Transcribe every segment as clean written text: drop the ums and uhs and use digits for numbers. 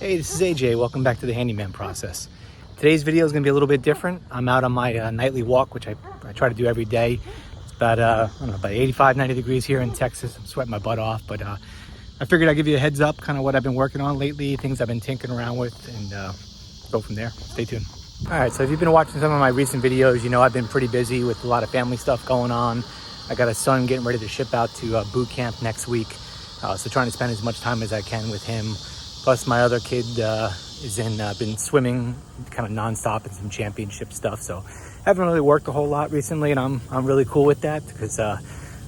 Hey, this is AJ. Welcome back to the Handyman process. Today's video is going to be a little bit different. I'm out on my nightly walk, which I try to do every day. It's about, I don't know, about 85, 90 degrees here in Texas. I'm sweating my butt off, but I figured I'd give you a heads up, kind of what I've been working on lately, things I've been tinkering around with, and go from there. Stay tuned. All right, so if you've been watching some of my recent videos, you know I've been pretty busy with a lot of family stuff going on. I got a son getting ready to ship out to boot camp next week, so trying to spend as much time as I can with him. Plus my other kid is been swimming kind of nonstop in some championship stuff. So I haven't really worked a whole lot recently, and I'm really cool with that because I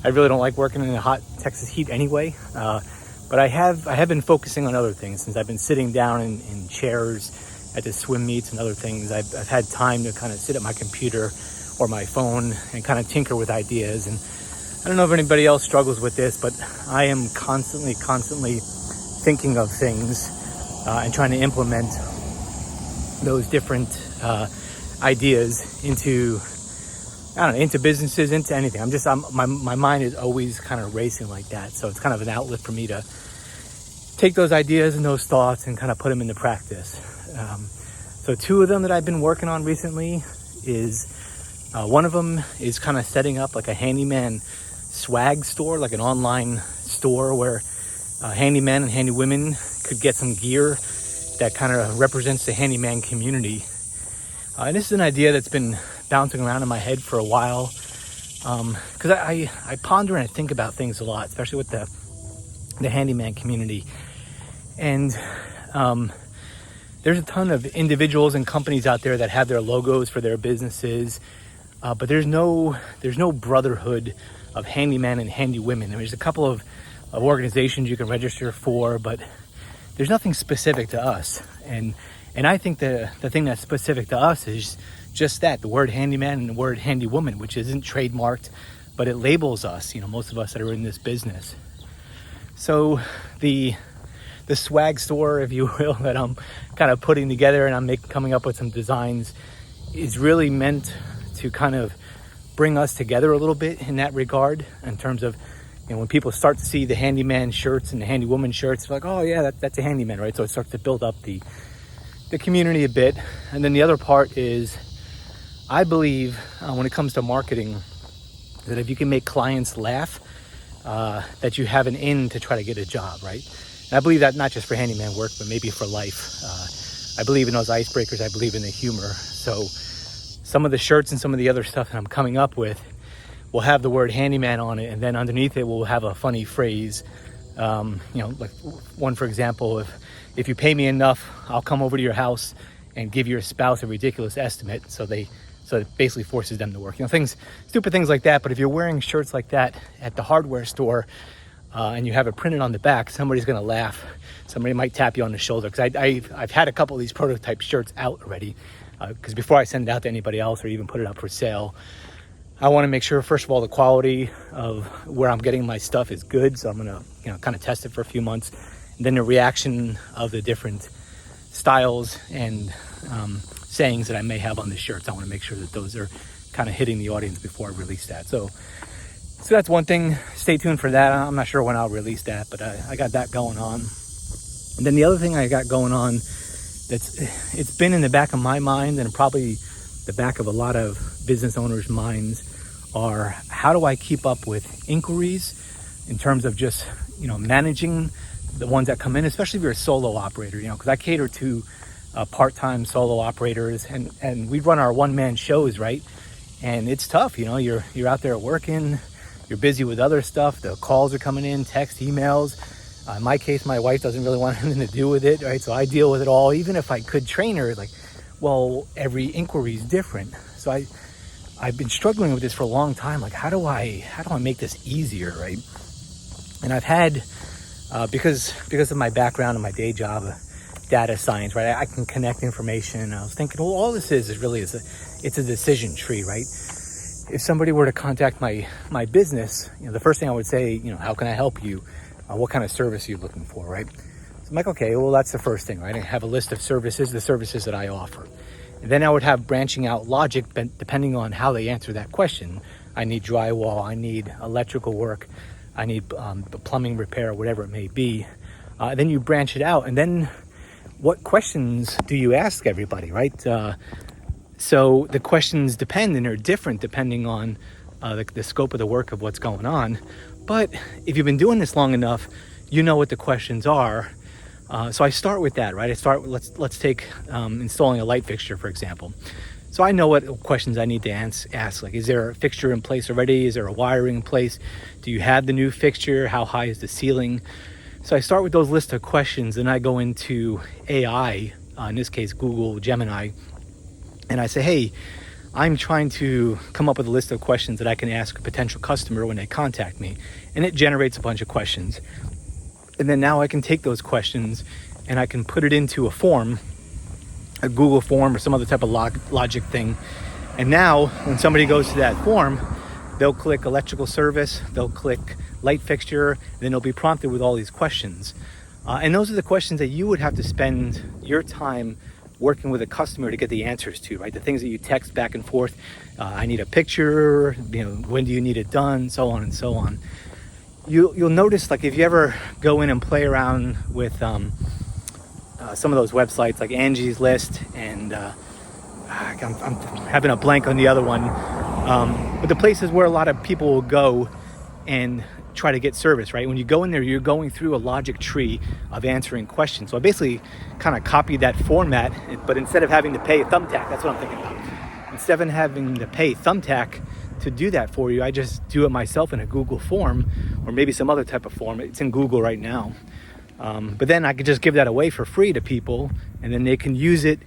really don't like working in the hot Texas heat anyway. But I have been focusing on other things since I've been sitting down in chairs at the swim meets and other things. I've had time to kind of sit at my computer or my phone and kind of tinker with ideas. And I don't know if anybody else struggles with this, but I am constantly thinking of things and trying to implement those different ideas into, I don't know, into businesses, into anything. My mind is always kind of racing like that. So it's kind of an outlet for me to take those ideas and those thoughts and kind of put them into practice. So two of them that I've been working on recently is, one of them is kind of setting up like a handyman swag store, like an online store where handyman and handy women could get some gear that kind of represents the handyman community. And this is an idea that's been bouncing around in my head for a while because I ponder and I think about things a lot, especially with the handyman community. And there's a ton of individuals and companies out there that have their logos for their businesses, but there's no brotherhood of handyman and handy women. There's a couple of organizations you can register for, but there's nothing specific to us. And I think the thing that's specific to us is just that, the word handyman and the word handy woman, which isn't trademarked, but it labels us, most of us that are in this business. So the swag store, if you will, that I'm kind of putting together and I'm coming up with some designs is really meant to kind of bring us together a little bit in that regard, in terms of, when people start to see the handyman shirts and the handy woman shirts, they're like, oh yeah, that's a handyman, right? So it starts to build up the community a bit. And then the other part is, I believe when it comes to marketing, that if you can make clients laugh, that you have an in to try to get a job, right? And I believe that not just for handyman work, but maybe for life. I believe in those icebreakers. I believe in the humor. So some of the shirts and some of the other stuff that I'm coming up with will have the word handyman on it, and then underneath it we'll have a funny phrase. Like one, for example, if you pay me enough, I'll come over to your house and give your spouse a ridiculous estimate. So it basically forces them to work. Stupid things like that. But if you're wearing shirts like that at the hardware store and you have it printed on the back, somebody's going to laugh. Somebody might tap you on the shoulder. Because I've had a couple of these prototype shirts out already. Because before I send it out to anybody else or even put it up for sale, I want to make sure, first of all, the quality of where I'm getting my stuff is good. So I'm going to, kind of test it for a few months. And then the reaction of the different styles and sayings that I may have on the shirts, I want to make sure that those are kind of hitting the audience before I release that. So that's one thing. Stay tuned for that. I'm not sure when I'll release that, but I got that going on. And then the other thing I got going on it's been in the back of my mind and probably the back of a lot of business owners' minds are, how do I keep up with inquiries in terms of just, managing the ones that come in, especially if you're a solo operator, because I cater to part-time solo operators and we run our one-man shows, right? And it's tough, you're out there working, you're busy with other stuff, the calls are coming in, text, emails. In my case, my wife doesn't really want anything to do with it, right? So I deal with it all. Even if I could train her, every inquiry is different. So I've been struggling with this for a long time. Like, how do I make this easier, right? And I've had, because of my background and my day job, data science, right? I can connect information. I was thinking, well, all this is really it's a decision tree, right? If somebody were to contact my business, the first thing I would say, how can I help you? What kind of service are you looking for, right? So I'm like, okay, well, that's the first thing, right? I have a list of the services that I offer. And then I would have branching out logic depending on how they answer that question. I need drywall, I need electrical work, I need plumbing repair, whatever it may be. Then you branch it out. And then what questions do you ask everybody, right? So the questions depend and are different depending on the scope of the work of what's going on. But if you've been doing this long enough, you know what the questions are. So I start with that, right? I start with, let's take installing a light fixture, for example. So I know what questions I need to ask. Like, is there a fixture in place already? Is there a wiring in place? Do you have the new fixture? How high is the ceiling? So I start with those list of questions, and I go into AI, in this case, Google Gemini, and I say, hey, I'm trying to come up with a list of questions that I can ask a potential customer when they contact me. And it generates a bunch of questions. And then now I can take those questions and I can put it into a form, a Google form or some other type of logic thing. And now when somebody goes to that form, they'll click electrical service, they'll click light fixture, and then they'll be prompted with all these questions. And those are the questions that you would have to spend your time working with a customer to get the answers to, right? The things that you text back and forth. I need a picture, when do you need it done, so on and so on. You'll notice, like, if you ever go in and play around with some of those websites like Angie's List and I'm having a blank on the other one, but the places where a lot of people will go and try to get service, right? When you go in there, you're going through a logic tree of answering questions. So I basically kind of copied that format, but instead of having to pay a thumbtack, that's what I'm thinking about. Instead of having to pay thumbtack to do that for you, I just do it myself in a Google form or maybe some other type of form. It's in Google right now. But then I could just give that away for free to people, and then they can use it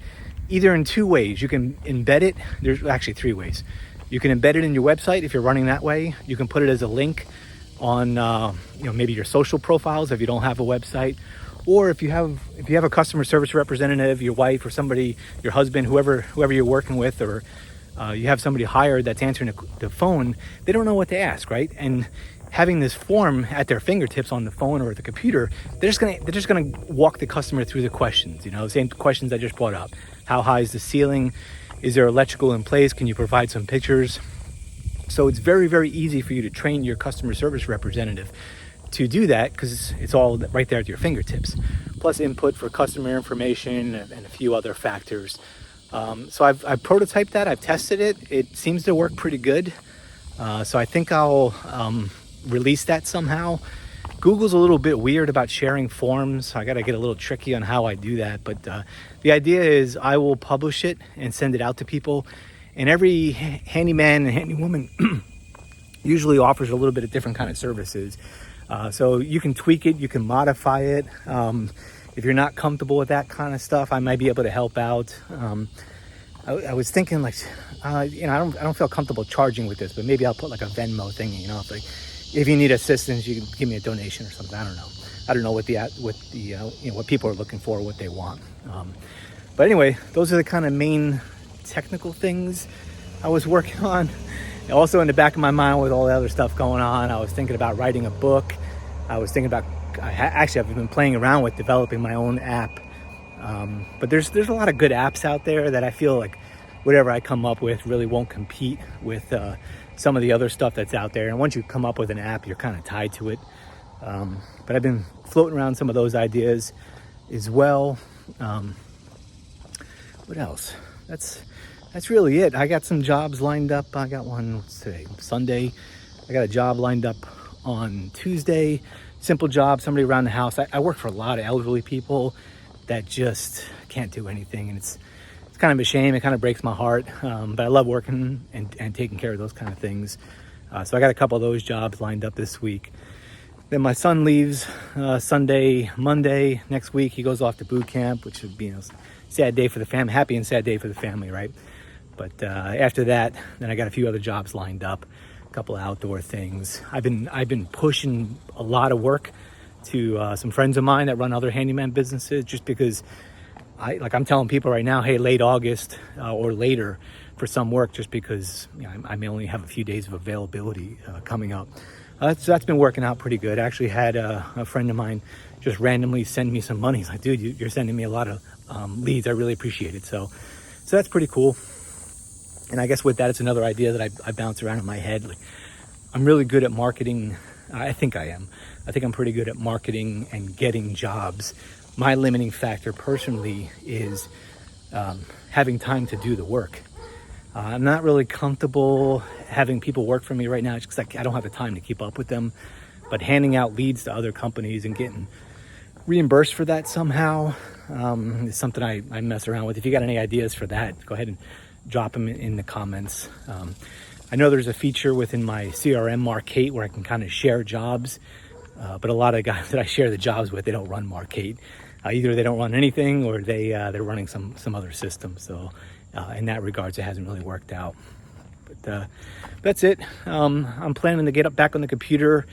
either in two ways. You can embed it. There's actually three ways. You can embed it in your website if you're running that way. You can put it as a link on maybe your social profiles if you don't have a website, or if you have a customer service representative, your wife or somebody, your husband, whoever you're working with, or you have somebody hired that's answering the phone, they don't know what to ask, right? And having this form at their fingertips on the phone or the computer, they're just gonna walk the customer through the questions, the same questions I just brought up. How high is the ceiling? Is there electrical in place? Can you provide some pictures? So it's very, very easy for you to train your customer service representative to do that because it's all right there at your fingertips. Plus input for customer information and a few other factors. So I've prototyped that. I've tested it. It seems to work pretty good. So I think I'll release that somehow. Google's a little bit weird about sharing forms. So I got to get a little tricky on how I do that. But the idea is I will publish it and send it out to people. And every handyman and handywoman usually offers a little bit of different kind of services. So you can tweak it, you can modify it. If you're not comfortable with that kind of stuff, I might be able to help out. I was thinking, like, I don't feel comfortable charging with this, but maybe I'll put like a Venmo thing, if you need assistance, you can give me a donation or something. I don't know what people are looking for, what they want. But anyway, those are the kind of main technical things I was working on. Also, in the back of my mind with all the other stuff going on, I was thinking about writing a book. I was thinking about I've been playing around with developing my own app. But there's a lot of good apps out there that I feel like whatever I come up with really won't compete with some of the other stuff that's out there. And once you come up with an app, you're kind of tied to it. But I've been floating around some of those ideas as well. What else? That's really it. I got some jobs lined up. I got one, Sunday. I got a job lined up on Tuesday. Simple job, somebody around the house. I work for a lot of elderly people that just can't do anything. And it's kind of a shame. It kind of breaks my heart. But I love working and taking care of those kind of things. So I got a couple of those jobs lined up this week. Then my son leaves Sunday, Monday next week. He goes off to boot camp, which would be a sad day for the family, happy and sad day for the family, right? But after that, then I got a few other jobs lined up, a couple of outdoor things. I've been pushing a lot of work to some friends of mine that run other handyman businesses, just because I'm telling people right now, hey, late August or later for some work, just because I may only have a few days of availability coming up. So that's been working out pretty good. I actually had a friend of mine just randomly send me some money. He's like, dude, you're sending me a lot of leads. I really appreciate it. So that's pretty cool. And I guess with that, it's another idea that I bounce around in my head. Like, I'm really good at marketing. I think I am. I think I'm pretty good at marketing and getting jobs my limiting factor personally is having time to do the work. I'm not really comfortable having people work for me right now just because I don't have the time to keep up with them. But handing out leads to other companies and getting reimbursed for that somehow is something I mess around with. If you got any ideas for that, go ahead and drop them in the comments. I know there's a feature within my CRM Markate where I can kind of share jobs, but a lot of guys that I share the jobs with, they don't run Markate. Either they don't run anything or they're running some other system. So in that regards, it hasn't really worked out. But that's it. I'm planning to get back on the computer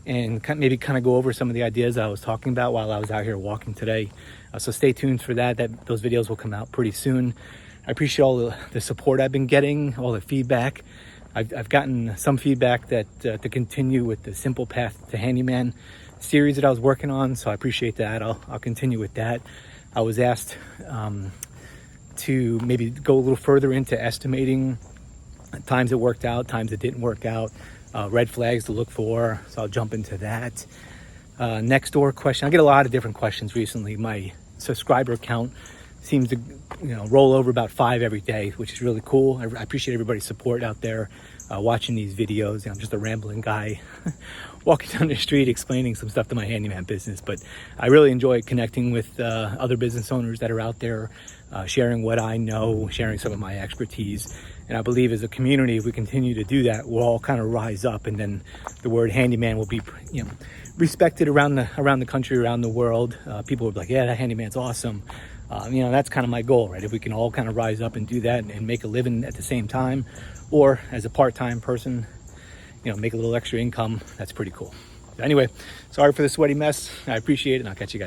and maybe kind of go over some of the ideas I was talking about while I was out here walking today. So stay tuned for that. Those videos will come out pretty soon. I appreciate all the support I've been getting, all the feedback. I've gotten some feedback that to continue with the Simple Path to Handyman series that I was working on, so I appreciate that. I'll continue with that. I was asked to maybe go a little further into estimating times it worked out, times it didn't work out, red flags to look for, so I'll jump into that. Next door question. I get a lot of different questions recently. My subscriber count seems to roll over about 5 every day, which is really cool. I appreciate everybody's support out there watching these videos. I'm just a rambling guy walking down the street explaining some stuff to my handyman business, but I really enjoy connecting with other business owners that are out there, sharing what I know, sharing some of my expertise. And I believe as a community, if we continue to do that, we'll all kind of rise up, and then the word handyman will be respected around the country, around the world. People will be like, yeah, that handyman's awesome. That's kind of my goal, right? If we can all kind of rise up and do that and make a living at the same time, or as a part-time person, make a little extra income, that's pretty cool. Anyway, sorry for the sweaty mess. I appreciate it, and I'll catch you guys.